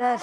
10।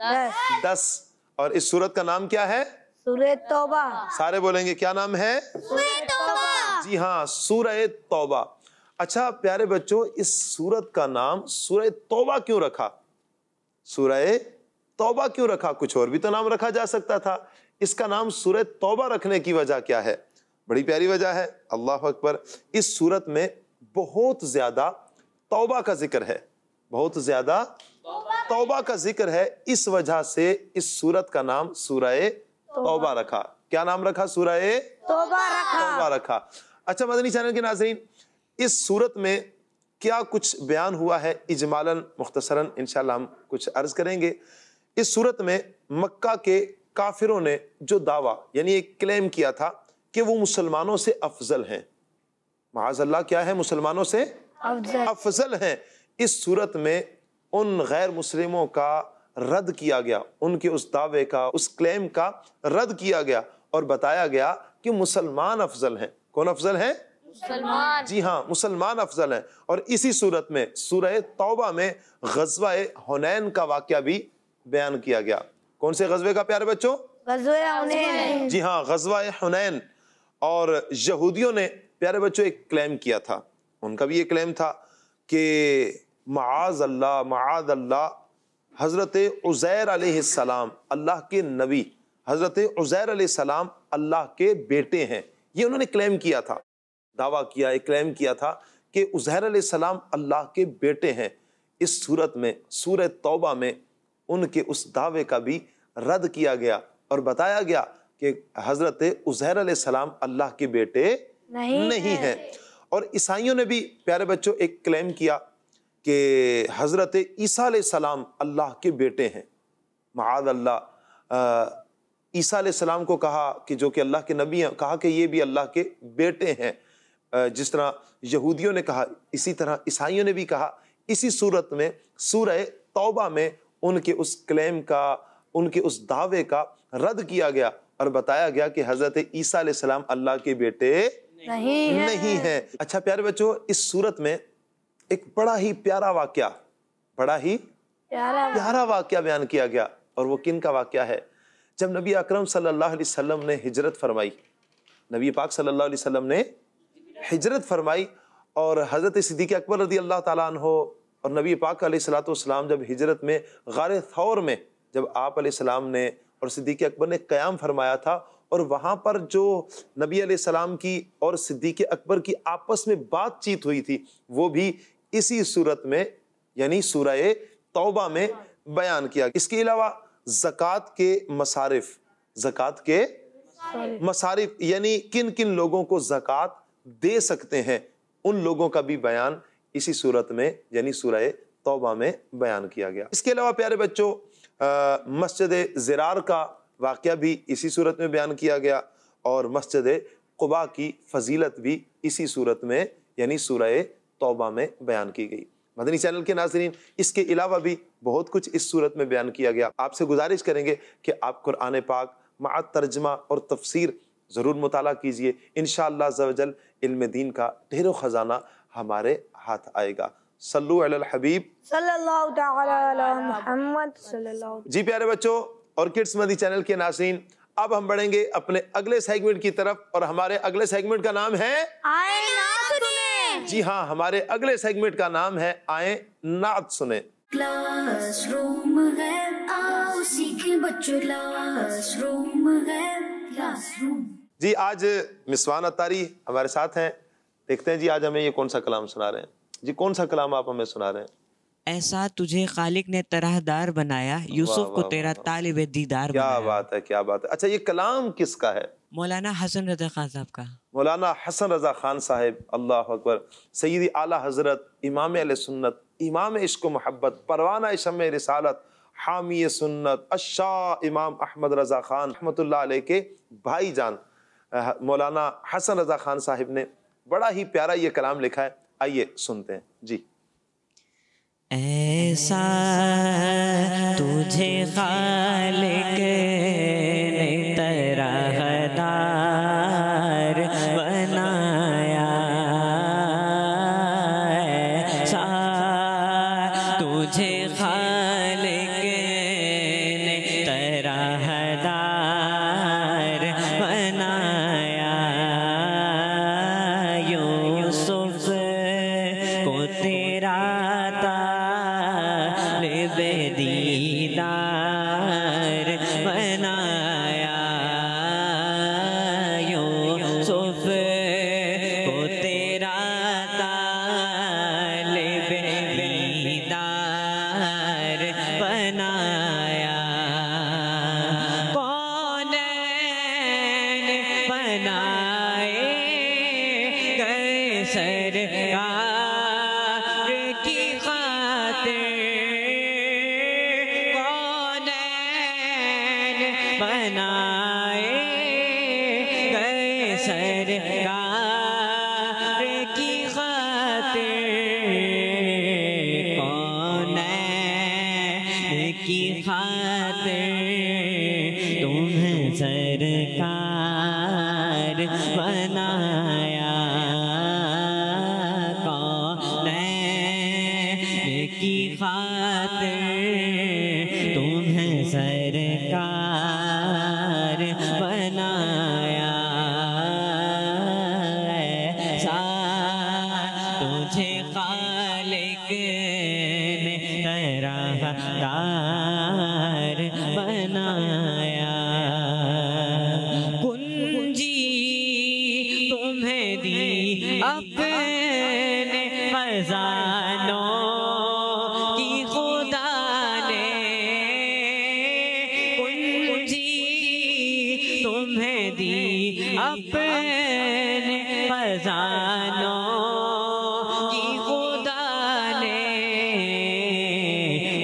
10. اور اس سورت کا نام کیا ہے؟ سورہ توبہ. سارے بولیں گے کیا نام ہے؟ جی ہاں، سورہ توبہ. اچھا پیارے بچوں، اس سورت کا نام سورہ توبہ کیوں رکھا؟ سورہ توبہ کیوں رکھا؟ کچھ اور بھی تو نام رکھا جا سکتا تھا. اس کا نام سورہ توبہ رکھنے کی وجہ کیا ہے؟ بڑی پیاری وجہ ہے. اللہ اکبر. اس سورت میں بہت زیادہ توبہ کا ذکر ہے، بہت زیادہ توبہ کا ذکر ہے. اس وجہ سے اس سورت کا نام سورہ توبہ رکھا. کیا نام رکھا؟ سورہ توبہ رکھا. اچھا مدنی چینل کے ناظرین، اس سورت میں کیا کچھ بیان ہوا ہے اجمالاً مختصراً انشاءاللہ ہم کچھ عرض کریں گے. اس سورت میں مکہ کے کافروں نے جو دعویٰ یعنی ایک کلیم کیا تھا کہ وہ مسلمانوں سے افضل ہیں، معاذ اللہ کیا ہے؟ مسلمانوں سے افضل ہیں. اس سورت میں ان غیر مسلموں کا رد کیا گیا، ان کے اس دعوے کا، اس کلیم کا رد کیا گیا اور بتایا گیا کہ مسلمان افضل ہیں. کون افضل ہیں؟ مسلمان. جی ہاں، مسلمان افضل ہیں. اور اسی صورت میں سورہ توبہ میں غزوہ حنین کا واقعہ بھی بیان کیا گیا. کون سے غزوے کا پیارے بچوں؟ غزوہ حنین. جی ہاں، غزوہ حنین. اور یہودیوں نے پیارے بچوں ایک کلیم کیا تھا، ان کا بھی یہ کلیم تھا کہ معاذ اللہ حضرت عزیر علیہ السلام، اللہ کے نبی حضرت عزیر علیہ السلام اللہ کے بیٹے ہیں. یہ انہوں نے کلیم کیا تھا، دعویٰ کیا، ایک کلیم کیا تھا کہ عزیر علیہ السلام اللہ کے بیٹے ہیں. اس صورت میں سورہ توبہ میں ان کے اس دعوے کا بھی رد کیا گیا اور بتایا گیا کہ حضرت عزیر علیہ السلام اللہ کے بیٹے نہیں ہیں. اور عیسائیوں نے بھی پیارے بچوں ایک کلیم کیا کہ حضرت عیسیٰ علیہ السلام اللہ کے بیٹے ہیں. معاذ اللہ عیسیٰ علیہ السلام کو کہا کہ جو کہ اللہ کے نبی ہیں، کہا کہ یہ بھی اللہ کے بیٹے ہیں. جس طرح یہودیوں نے کہا اسی طرح عیسائیوں نے بھی کہا. اسی صورت میں سورہ توبہ میں ان کے اس کلیم کا، ان کے اس دعوے کا رد کیا گیا اور بتایا گیا کہ حضرت عیسیٰ علیہ السلام اللہ کے بیٹے نہیں ہیں. اچھا پیارے بچوں، اس صورت میں ایک بڑا ہی پیارا واقعہ، بڑا ہی پیارا واقعہ بیان کیا گیا. اور وہ کن کا واقعہ ہے؟ جب نبی اکرم صلی اللہ علیہ وسلم نے ہجرت فرمائی، نبی پاک صلی اللہ علیہ وسلم نے ہجرت فرمائی اور حضرت صدیق اکبر رضی اللہ تعالیٰ عنہ اور نبی پاک علیہ الصلوۃ والسلام جب ہجرت میں غار ثور میں جب آپ علیہ السلام نے اور صدیق اکبر نے قیام فرمایا تھا، اور وہاں پر جو نبی علیہ السلام کی اور صدیق اکبر کی آپس میں بات چیت ہوئی تھی وہ بھی اسی صورت میں یعنی سورہ توبہ میں بیان کیا. اس کے علاوہ زکوٰۃ کے مصارف یعنی کن کن لوگوں کو زکوٰۃ دے سکتے ہیں، ان لوگوں کا بھی بیان اسی صورت میں یعنی سورہ توبہ میں بیان کیا گیا. اس کے علاوہ پیارے بچوں مسجد زرار کا واقعہ بھی اسی صورت میں بیان کیا گیا اور مسجد قباء کی فضیلت بھی اسی صورت میں یعنی سورہ توبہ میں بیان کی گئی. مدنی چینل کے ناظرین، اس کے علاوہ بھی بہت کچھ اس صورت میں بیان کیا گیا. آپ سے گزارش کریں گے کہ آپ قرآن پاک مع ترجمہ اور تفسیر ضرور مطالعہ کیجئے. انشاءاللہ عز و جل علم دین کا ڈھیر و خزانہ ہمارے ہاتھ آئے گا. صلو علی الحبیب صلی اللہ تعالی علی محمد صلی اللہ. جی پیارے بچوں اور کڈس مدنی چینل کے ناظرین، اب ہم بڑھیں گے اپنے اگلے سیگمنٹ کی طرف اور ہمارے اگلے سیگمنٹ کا نام ہے آئیں نعت سنیں. جی ہاں، ہمارے اگلے سیگمنٹ کا نام ہے آئیں نعت سنیں. کلاس روم ہے، آؤ سیکھیں بچوں، کلاس روم ہے، کلاس روم. جی آج مسوان اتاری ہمارے ساتھ ہیں. دیکھتے ہیں جی آج ہمیں یہ کون سا کلام سنا رہے ہیں. جی کون سا کلام آپ ہمیں سنا رہے ہیں؟ ایسا تجھے خالق نے طرح دار بنایا، یوسف کو تیرا طالب دیدار بنایا. کیا بات ہے، کیا بات ہے. اچھا یہ کلام کس کا ہے؟ مولانا حسن رضا خان صاحب کا. مولانا حسن رضا خان صاحب، اللہ اکبر. سیدی اعلیٰ حضرت امام اہل سنت، امام عشق و محبت، پروانہ شمع رسالت، حامی سنت الشاہ امام احمد رضا خان رحمۃ اللہ علیہ کے بھائی جان مولانا حسن رضا خان صاحب نے بڑا ہی پیارا یہ کلام لکھا ہے. آئیے سنتے ہیں جی. ایسا تجھے خالق نے طرح دار بنایا، ایسا تجھے خالق بنائے گئے سرکار کی خاطر، کونین کی خاطر تمہیں سرکار بنایا، کونین کی خاطر تمہیں سرکار بنایا، ایسا تجھے خالق نے راہدار بنایا، کنجی تمہیں دی اپنے خزانوں کی خدا نے، کنجی تمہیں دی اپنے خزانوں کی خدا نے،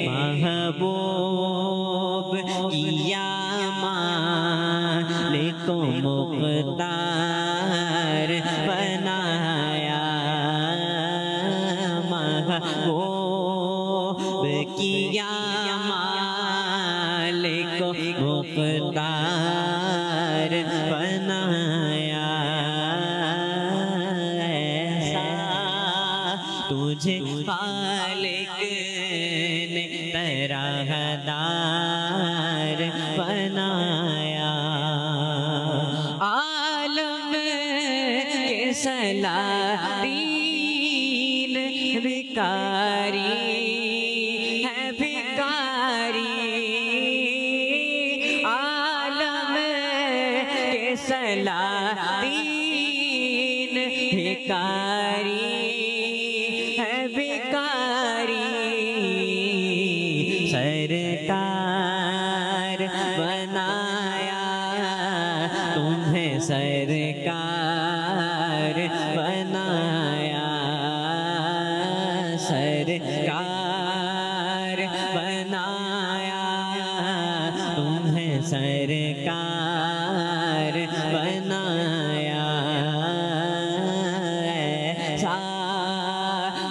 محبوب کیا مالک و مختار بنایا، محبوب کیا مالک و مختار بنایا، ایسا تجھے خالق نے راہدار بنایا، عالم کے سلاطین بھکاری ہے بھکاری، عالم کے سلاطین بھکاری ہے بھکاری، سرکار بنایا تمہیں سرکار بنایا، سرکار بنایا تمہیں سرکار بنایا، ایسا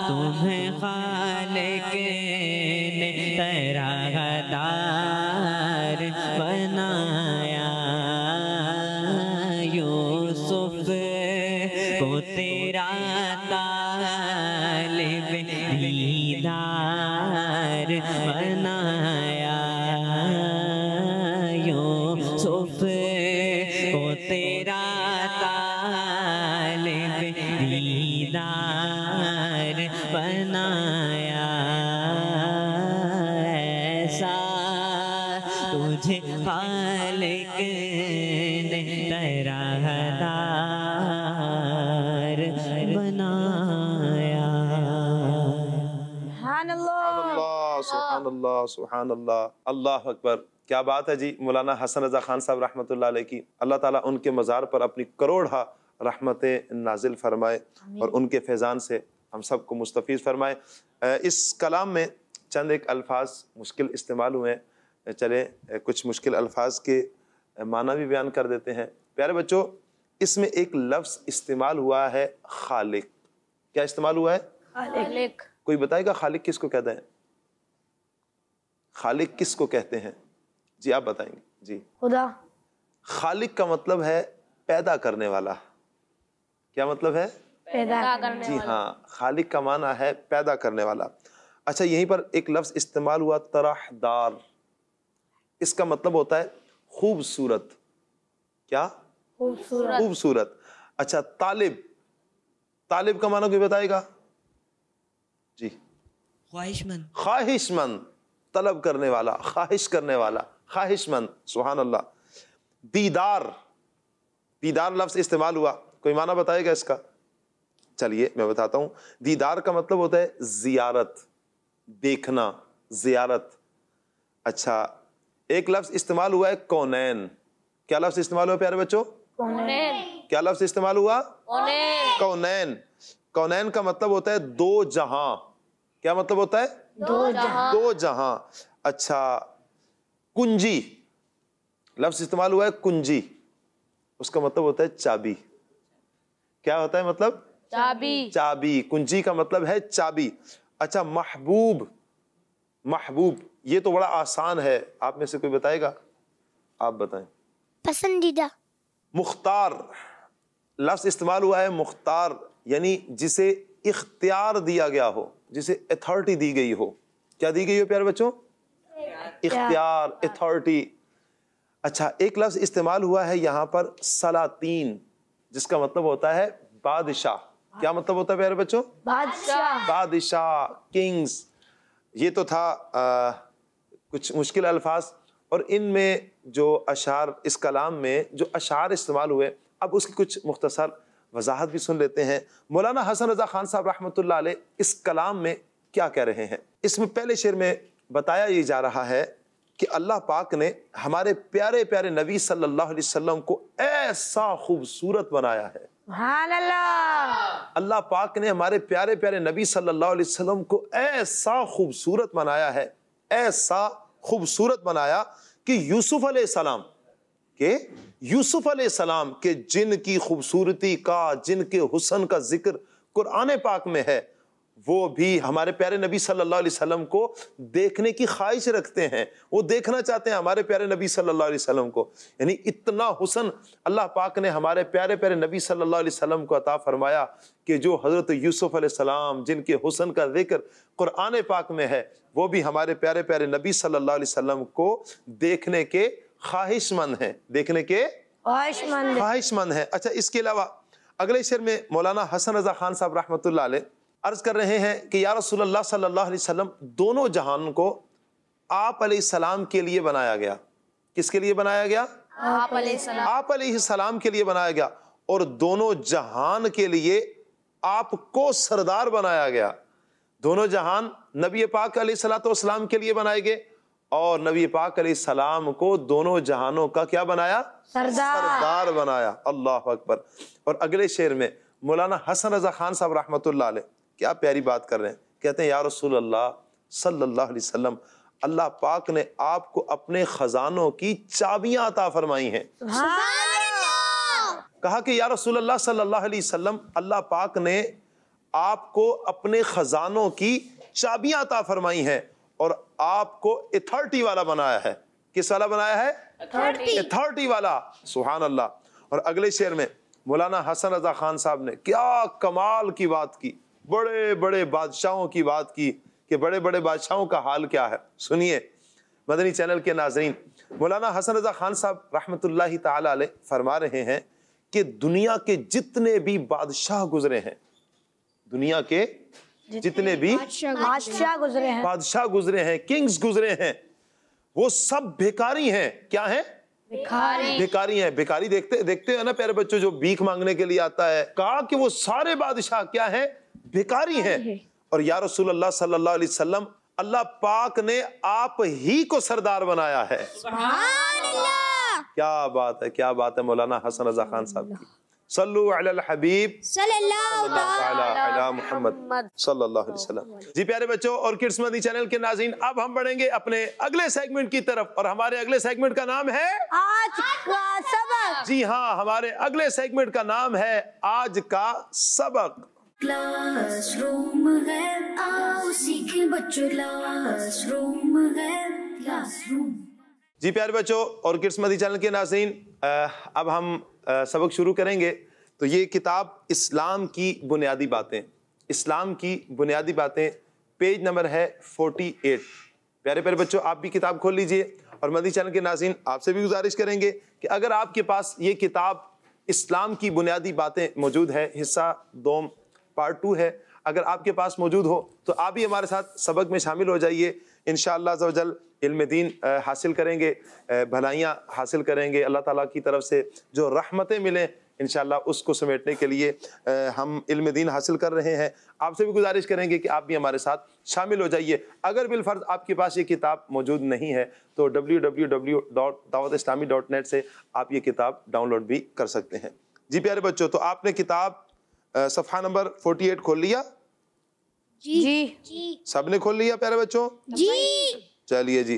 تمہیں خالق نے راہدار بنایا، یوسف کو تیرا طالب دیدار بنایا، یوسف کو تیرا طالب دیدار بنایا، ایسا تجھے خالق نے راہدار بنایا۔ سبحان اللہ، سبحان اللہ، سبحان اللہ، اللہ اکبر۔ کیا بات ہے جی، مولانا حسن رضا خان صاحب رحمۃ اللہ علیہ کی، اللہ تعالیٰ ان کے مزار پر اپنی کروڑہ رحمتیں نازل فرمائے اور ان کے فیضان سے ہم سب کو مستفیض فرمائے۔ اس کلام میں چند ایک الفاظ مشکل استعمال ہوئے ہیں، چلے کچھ مشکل الفاظ کے معنی بھی بیان کر دیتے ہیں۔ پیارے بچوں، اس میں ایک لفظ استعمال ہوا ہے خالق۔ کیا استعمال ہوا ہے؟ خالق۔ کوئی بتائے گا خالق کس کو کہتے ہیں؟ خالق کس کو کہتے ہیں؟ جی آپ بتائیں گے۔ جی خدا۔ خالق کا مطلب ہے پیدا کرنے والا. کیا مطلب ہے؟ پیدا کرنے جی ہاں, خالق کا معنی ہے پیدا کرنے والا. اچھا یہیں پر ایک لفظ استعمال ہوا طرحدار, اس کا مطلب ہوتا ہے خوبصورت. کیا؟ خوبصورت. اچھا طالب, طالب کا معنی کوئی بتائے گا؟ جی خواہش مند. خواہش مند, طلب کرنے والا, خواہش کرنے والا, خواہش مند. سبحان اللہ. دیدار, دیدار لفظ استعمال ہوا, کوئی معنی بتائے گا اس کا؟ چلیے میں بتاتا ہوں. دیدار کا مطلب ہوتا ہے زیارت, دیکھنا, زیارت. اچھا ایک لفظ استعمال ہوا ہے کونین. کیا لفظ استعمال ہوا پیارے بچوں؟ کیا لفظ استعمال ہوا؟ کونین. کونین کا مطلب ہوتا ہے دو جہاں. کیا مطلب ہوتا ہے؟ دو جہاں. اچھا کنجی, لفظ استعمال ہوا ہے کنجی، اس کا مطلب ہوتا ہے چابی. کیا ہوتا ہے مطلب؟ چابی. چابی. کنجی کا مطلب ہے چابی. اچھا محبوب، محبوب یہ تو بڑا آسان ہے، آپ میں سے کوئی بتائے گا؟ آپ بتائیں. پسندیدہ. مختار، لفظ استعمال ہوا ہے مختار، یعنی جسے اختیار دیا گیا ہو، جسے اتھارٹی دی گئی ہو. کیا دی گئی ہو پیارے بچوں؟ اختیار، اتھارٹی. اچھا ایک لفظ استعمال ہوا ہے یہاں پر سلاطین، جس کا مطلب ہوتا ہے بادشاہ. کیا مطلب ہوتا ہے پیارے بچوں؟ بادشاہ. بادشاہ، کنگز. یہ تو تھا کچھ مشکل الفاظ، اور ان میں جو اشعار، اس کلام میں جو اشعار استعمال ہوئے، اب اس کی کچھ مختصر وضاحت بھی سن لیتے ہیں. مولانا حسن رضا خان صاحب رحمۃ اللہ علیہ اس کلام میں کیا کہہ رہے ہیں. اس میں پہلے شعر میں بتایا یہ جا رہا ہے کہ اللہ پاک نے ہمارے پیارے پیارے نبی صلی اللہ علیہ وسلم کو ایسا خوبصورت بنایا ہے. سبحان اللہ. اللہ پاک نے ہمارے پیارے پیارے نبی صلی اللہ علیہ وسلم کو ایسا خوبصورت بنایا ہے، ایسا خوبصورت بنایا کہ یوسف علیہ السلام کے جن کی خوبصورتی کا، جن کے حسن کا ذکر قرآن پاک میں ہے، وہ بھی ہمارے پیارے نبی صلی اللہ علیہ وسلم کو دیکھنے کی خواہش رکھتے ہیں. وہ دیکھنا چاہتے ہیں ہمارے پیارے نبی صلی اللہ علیہ وسلم کو. یعنی اتنا حسن اللہ پاک نے ہمارے پیارے پیارے نبی صلی اللہ علیہ وسلم کو عطا فرمایا کہ جو حضرت یوسف علیہ السلام جن کے حسن کا ذکر قرآن پاک میں ہے، وہ بھی ہمارے پیارے پیارے نبی صلی اللہ علیہ وسلم کو دیکھنے کے خواہش مند ہیں، دیکھنے کے خواہش مند ہیں. اچھا اس کے علاوہ اگلے شعر میں مولانا حسن رضا خان صاحب رحمۃ اللہ علیہ عرض کر رہے ہیں کہ یا رسول اللہ صلی اللہ علیہ وسلم، دونوں جہان کو آپ علیہ السلام کے لیے بنایا گیا. کس کے لیے بنایا گیا؟ آپ علیہ السلام. آپ علیہ السلام کے لیے بنایا گیا، اور دونوں جہان کے لیے آپ کو سردار بنایا گیا. دونوں جہان نبی پاک علیہ الصلوۃ والسلام کے لیے بنائے گئے، اور نبی پاک علیہ السلام کو دونوں جہانوں کا کیا بنایا؟ سردار بنایا. اللہ اکبر. اور اگلے شعر میں مولانا حسن رضا خان صاحب رحمۃ اللہ علیہ کیا پیاری بات کر رہے ہیں. کہتے ہیں یا رسول اللہ صلی اللہ علیہ وسلم، اللہ پاک نے آپ کو اپنے خزانوں کی چابیاں عطا فرمائی ہیں. کہا کہ یا رسول اللہ صلی اللہ علیہ وسلم، اللہ پاک نے آپ کو اپنے خزانوں کی چابیاں عطا فرمائی ہیں، اور آپ کو اتھارٹی والا بنایا ہے. کس والا بنایا ہے؟ اتھارٹی والا. سبحان اللہ. اور اگلے شعر میں مولانا حسن رضا خان صاحب نے کیا کمال کی بات کی، بڑے بڑے بادشاہوں کی بات کی کہ بڑے بڑے بادشاہوں کا حال کیا ہے. سنیے مدنی چینل کے ناظرین، مولانا حسن رضا خان صاحب رحمۃ اللہ تعالی علیہ فرما رہے ہیں کہ دنیا کے جتنے بھی بادشاہ گزرے ہیں، دنیا کے جتنے بھی بادشاہ گزرے ہیں، کنگز گزرے ہیں، وہ سب بھیکاری ہیں. کیا ہیں؟ بھیکاری ہیں. بھیکاری دیکھتے ہیں نا پیارے بچوں، جو بھیک مانگنے کے لیے آتا ہے. کہا کہ وہ سارے بادشاہ کیا ہیں؟ بھیکاری ہیں. اور یا رسول اللہ صلی اللہ علیہ وسلم، اللہ پاک نے آپ ہی کو سردار بنایا ہے. کیا بات ہے، کیا بات ہے مولانا حسن رضا خان صاحب کی. صلو علی الحبیب صلی اللہ علی محمد صلی اللہ علیہ وسلم. جی پیارے بچوں اور کڈس مدنی چینل کے ناظرین، اب ہم بڑھیں گے اپنے اگلے سیگمنٹ کی طرف، اور ہمارے اگلے سیگمنٹ کا نام ہے آج کا سبق. جی ہاں، ہمارے اگلے سیگمنٹ کا نام ہے آج کا سبق. کلاس روم ہے، آؤ سیکھیں بچوں، کلاس روم ہے، کلاس روم. جی پیارے بچوں اور کڈس مدنی چینل کے ناظرین، اب ہم سبق شروع کریں گے. تو یہ کتاب اسلام کی بنیادی باتیں، اسلام کی بنیادی باتیں، پیج نمبر ہے 48. پیارے پیارے بچوں آپ بھی کتاب کھول لیجئے، اور مدنی چینل کے ناظرین آپ سے بھی گزارش کریں گے کہ اگر آپ کے پاس یہ کتاب اسلام کی بنیادی باتیں موجود ہے، حصہ دوم پارٹ 2 ہے، اگر آپ کے پاس موجود ہو تو آپ بھی ہمارے ساتھ سبق میں شامل ہو جائیے. انشاءاللہ عز و جل علم دین حاصل کریں گے، بھلائیاں حاصل کریں گے، اللہ تعالیٰ کی طرف سے جو رحمتیں ملیں انشاءاللہ اس کو سمیٹنے کے لیے ہم علم دین حاصل کر رہے ہیں. آپ سے بھی گزارش کریں گے کہ آپ بھی ہمارے ساتھ شامل ہو جائیے. اگر بالفرض آپ کے پاس یہ کتاب موجود نہیں ہے تو www.dawatislami.net سے آپ یہ کتاب ڈاؤن لوڈ بھی کر سکتے ہیں. جی پیارے بچوں، تو آپ نے کتاب صفحہ نمبر 48 کھول لیا؟ جی سب نے کھول لیا پیارے بچوں؟ جی چلیے جی.